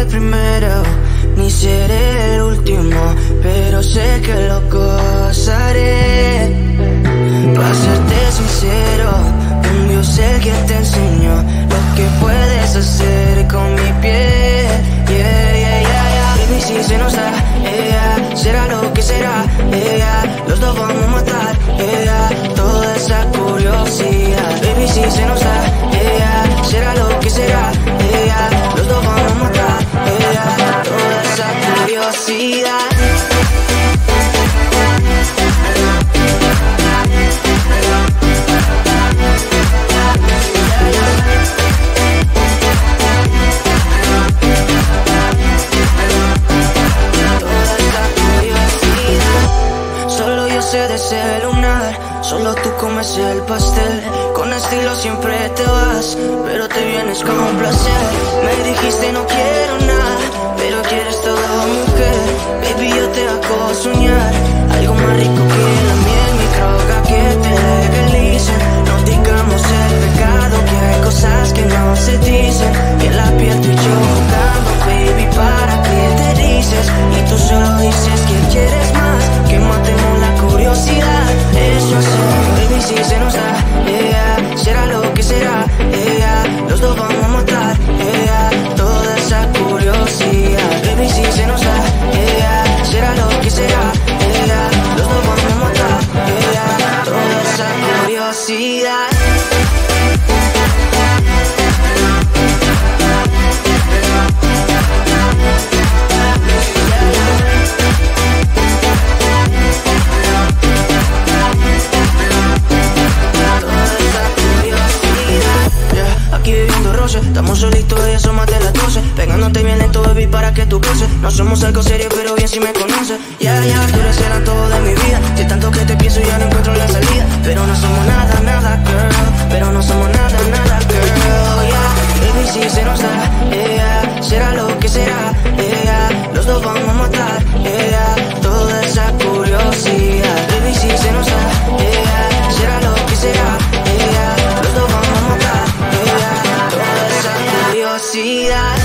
primero, ni seré el último, pero sé que lo gozaré. Para serte sincero, un Dios el que te enseñó lo que puedes hacer con mi piel. Yeah, yeah, yeah, yeah. Baby, si se nos da, yeah, será lo que será, yeah, los dos vamos a matar, yeah, toda esa curiosidad. Baby, si se nos da, yeah, será lo que será, yeah, los dos vamos a matar, yeah, toda esa curiosidad. De ese lunar, solo tú comes el pastel. Con estilo siempre te vas, pero te vienes con un placer. Me dijiste no quiero nada, pero quieres todo, mujer. Baby, yo te hago soñar algo más rico que la miel, mi droga que te legalice. No digamos el pecado, que hay cosas que no se dicen. Y en la piel tú y yo jugando, baby, ¿para qué te dices? Y tú solo dices que quieres más, que matemos la curiosidad. Eso es, baby, si se nos da, yeah, será lo que será, yeah, los dos vamos a matar, yeah, toda esa curiosidad. Baby, si se nos da, yeah, será lo que será, yeah, los dos vamos a matar, yeah, toda esa curiosidad. Aquí viviendo roce, estamos solitos y eso más de las 12. Pegándote bien lento, baby, para que tú goces. No somos algo serio, pero bien si me conoces. Ya, ya, tú eres el antojo de mi vida. Si tanto que te pienso ya no encuentro la salida. Pero no somos nada, nada, girl. Pero no somos nada, nada, girl. Yeah, baby, si se nos da, yeah, será lo que será, yeah, los dos vamos a matar, yeah, toda esa curiosidad. Baby, si se nos da, yeah, será lo que será, yeah, los dos vamos a matar, yeah, toda esa curiosidad.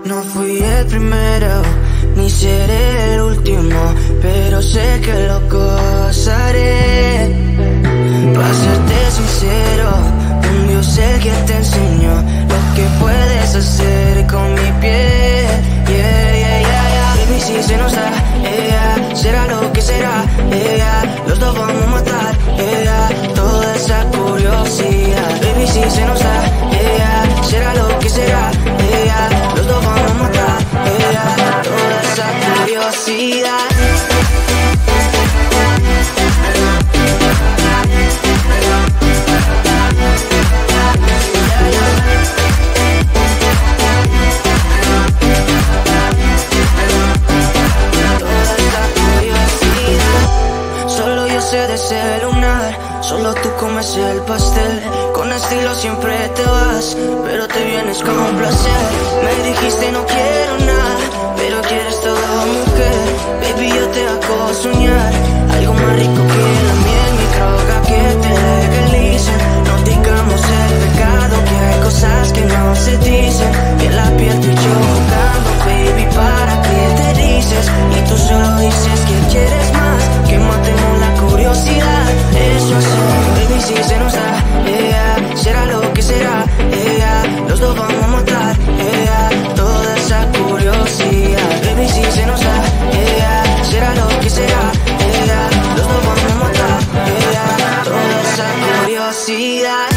No fui el primero, ni seré el último, pero sé que lo gozaré. Para serte sincero, un Dios el que te enseñó lo que puedes hacer con mi piel. Yeah, yeah, yeah, yeah. Baby, si se nos da, yeah, será lo que será, yeah, los dos vamos a matar, yeah, toda esa curiosidad. Baby, si se nos da, yeah, será lo que será, yeah, los dos vamos a matar, yeah, toda esa curiosidad. De ese lunar, solo tú comes el pastel. Con estilo siempre te vas, pero te vienes con un placer. Me dijiste no quiero nada, pero quieres toda mujer. Baby, yo te hago soñar algo más rico que la miel, mi droga que te legalicen. No digamos el pecado, que hay cosas que no se dicen. Que la piel tú y yo jugando, baby, ¿para qué te dices? Y tú solo dices que quieres más, que matemos la curiosidad. Eso es, baby, si se nos da, yeah, será lo que será, yeah, los dos vamos a matar, yeah, toda esa curiosidad. Baby, si se nos da, yeah, será lo que será, yeah, los dos vamos a matar, yeah, toda esa curiosidad.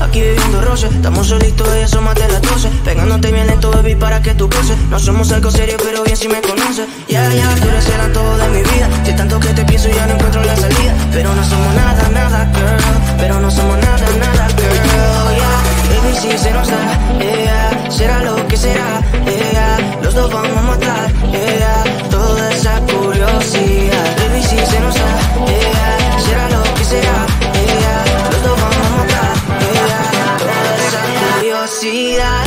Aquí viviendo roce, estamos solitos y asómate las 12. Pegándote bien lento, baby, para que tú goces. No somos algo serio, pero bien si me conoces. Ya, ya, tú eres el antojo de mi vida. De tanto que te pienso ya no encuentro la salida. Pero no somos nada, nada, girl. Pero no somos nada, nada, girl. Yeah, baby, si se nos da, yeah, será lo que será, yeah, los dos vamos a matar, yeah, toda esa curiosidad. Baby, si se nos da, yeah, será lo que será, yeah, los dos vamos a matar, yeah, toda esa curiosidad.